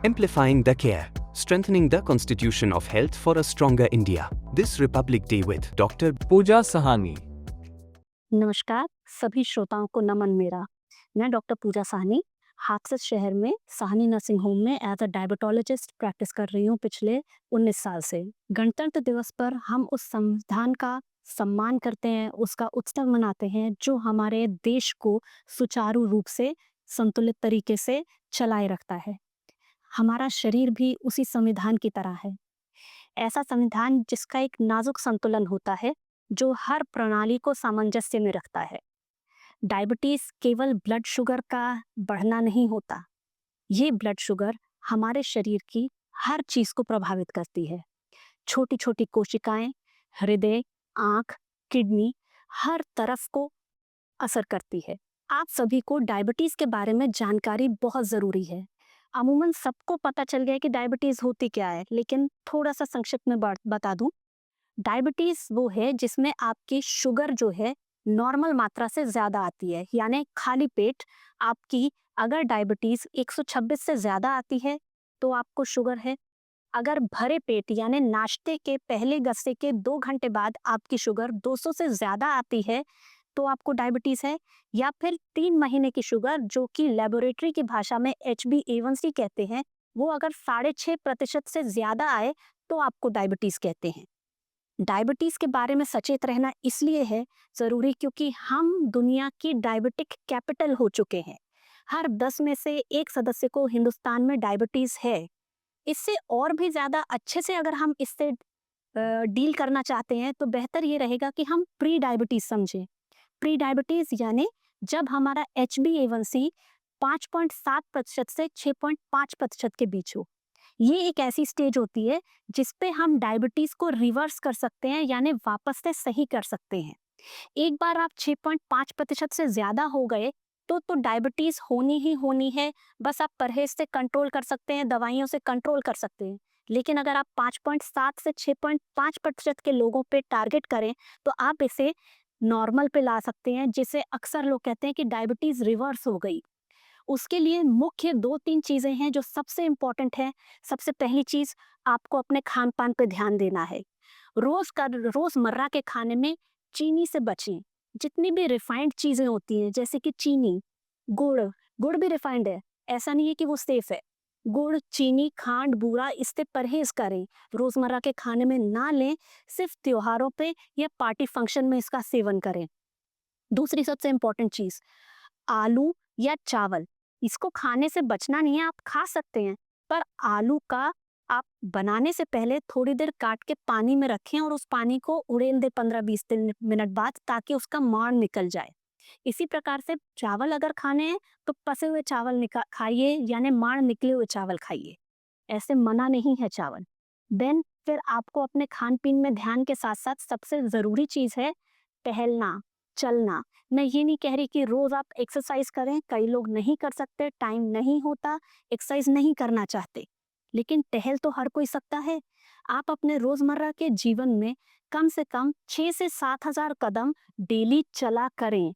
Amplifying the care, strengthening the constitution of health for a stronger India. This Republic Day with Dr. पूजा सहानी। नमस्कार सभी श्रोताओं को नमन मेरा। मैं डॉक्टर पूजा साहनी हाथरस शहर में साहनी नर्सिंग होम में एज अ डायबिटोलॉजिस्ट प्रैक्टिस कर रही हूँ पिछले 19 साल से। गणतंत्र दिवस पर हम उस संविधान का सम्मान करते हैं, उसका उत्सव मनाते हैं जो हमारे देश को सुचारू रूप से संतुलित तरीके से चलाए रखता है। हमारा शरीर भी उसी संविधान की तरह है, ऐसा संविधान जिसका एक नाजुक संतुलन होता है जो हर प्रणाली को सामंजस्य में रखता है। डायबिटीज केवल ब्लड शुगर का बढ़ना नहीं होता, ये ब्लड शुगर हमारे शरीर की हर चीज को प्रभावित करती है। छोटी छोटी कोशिकाएं, हृदय, आंख, किडनी हर तरफ को असर करती है। आप सभी को डायबिटीज के बारे में जानकारी बहुत जरूरी है। अमूमन सबको पता चल गया कि डायबिटीज होती क्या है, लेकिन थोड़ा सा संक्षिप्त में बता दूं। डायबिटीज वो है जिसमें आपकी शुगर जो है नॉर्मल मात्रा से ज्यादा आती है, यानी खाली पेट आपकी अगर डायबिटीज 126 से ज्यादा आती है तो आपको शुगर है। अगर भरे पेट यानी नाश्ते के पहले गस्से के 2 घंटे बाद आपकी शुगर 200 से ज्यादा आती है तो आपको डायबिटीज है। या फिर 3 महीने की शुगर जो कि लेबोरेटरी की भाषा में HbA1c कहते हैं, वो अगर 6.5% से ज्यादा आए तो आपको डायबिटीज कहते हैं। डायबिटीज के बारे में सचेत रहना इसलिए है जरूरी क्योंकि हम दुनिया की डायबिटिक कैपिटल हो चुके हैं। हर 10 में से 1 सदस्य को हिंदुस्तान में डायबिटीज है। इससे और भी ज्यादा अच्छे से अगर हम इससे डील करना चाहते हैं तो बेहतर ये रहेगा कि हम प्री डायबिटीज समझें। प्री डायबिटीज यानी जब हमारा HbA1c 5.7% से 6.5% के बीच हो। ये एक ऐसी स्टेज होती है जिसपे हम डायबिटीज को रिवर्स कर सकते हैं, यानी वापस से सही कर सकते हैं। एक बार आप 6.5% से ज्यादा हो गए तो डायबिटीज होनी ही होनी है। बस आप परहेज से कंट्रोल कर सकते हैं, दवाइयों से कंट्रोल कर सकते हैं। लेकिन अगर आप 5.7 से 6.5% के लोगों पे टारगेट करें तो आप इसे नॉर्मल पे ला सकते हैं, जिसे अक्सर लोग कहते हैं कि डायबिटीज रिवर्स हो गई। उसके लिए मुख्य 2-3 चीजें हैं जो सबसे इम्पोर्टेंट है। सबसे पहली चीज, आपको अपने खान पान पे ध्यान देना है। रोजमर्रा के खाने में चीनी से बचें। जितनी भी रिफाइंड चीजें होती हैं जैसे कि चीनी, गुड़ भी रिफाइंड है, ऐसा नहीं है कि वो सेफ है। गुड़, चीनी, खांड, बूरा, इससे परहेज करें। रोजमर्रा के खाने में ना लें, सिर्फ त्योहारों पे या पार्टी फंक्शन में इसका सेवन करें। दूसरी सबसे इम्पोर्टेंट चीज, आलू या चावल, इसको खाने से बचना नहीं है, आप खा सकते हैं, पर आलू का आप बनाने से पहले थोड़ी देर काट के पानी में रखें और उस पानी को उड़ेल दे 15-20 मिनट बाद, ताकि उसका माड़ निकल जाए। इसी प्रकार से चावल अगर खाने हैं तो पसे हुए चावल खाइए, यानी माड़ निकले हुए चावल खाइए, ऐसे मना नहीं है चावल। देन फिर आपको अपने खान पीन में ध्यान के साथ साथ सबसे जरूरी चीज है टहलना, चलना। मैं ये नहीं कह रही कि रोज आप एक्सरसाइज करें, कई लोग नहीं कर सकते, टाइम नहीं होता, एक्सरसाइज नहीं करना चाहते, लेकिन टहल तो हर कोई सकता है। आप अपने रोजमर्रा के जीवन में कम से कम 6 से 7 हजार कदम डेली चला करें।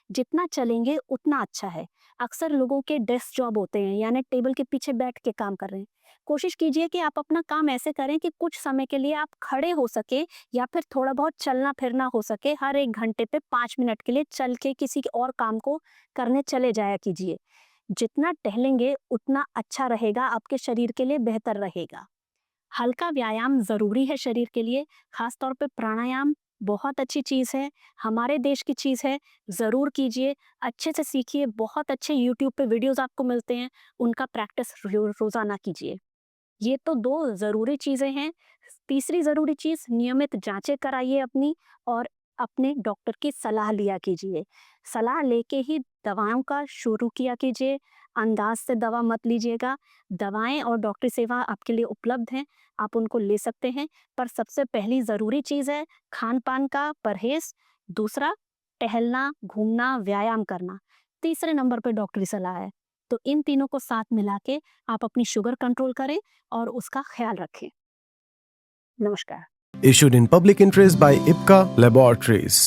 जितना चलेंगे उतना अच्छा है। अक्सर लोगों के डेस्क जॉब होते हैं, यानी टेबल के पीछे बैठ के काम कर रहे हैं। कोशिश कीजिए कि आप अपना काम ऐसे करें कि कुछ समय के लिए आप खड़े हो सके या फिर थोड़ा बहुत चलना फिरना हो सके। हर 1 घंटे पे 5 मिनट के लिए चल के किसी और काम को करने चले जाया कीजिए। जितना टहलेंगे उतना अच्छा रहेगा, आपके शरीर के लिए बेहतर रहेगा। हल्का व्यायाम जरूरी है शरीर के लिए, खासतौर पे प्राणायाम बहुत अच्छी चीज है, हमारे देश की चीज है, जरूर कीजिए, अच्छे से सीखिए। बहुत अच्छे YouTube पे वीडियोस आपको मिलते हैं, उनका प्रैक्टिस रोजाना कीजिए। ये तो 2 जरूरी चीजें हैं। तीसरी जरूरी चीज, नियमित जांचें कराइए अपनी, और अपने डॉक्टर की सलाह लिया कीजिए। सलाह लेके ही दवाओं का शुरू किया कीजिए, अंदाज से दवा मत लीजिएगा। दवाएं और डॉक्टरी सेवा आपके लिए उपलब्ध हैं, आप उनको ले सकते हैं, पर सबसे पहली जरूरी चीज है खान पान का परहेज। दूसरा, टहलना, घूमना, व्यायाम करना। तीसरे नंबर पे डॉक्टरी सलाह है। तो इन तीनों को साथ मिला के आप अपनी शुगर कंट्रोल करें और उसका ख्याल रखें। नमस्कार। Issued in public interest by IPCA Laboratories.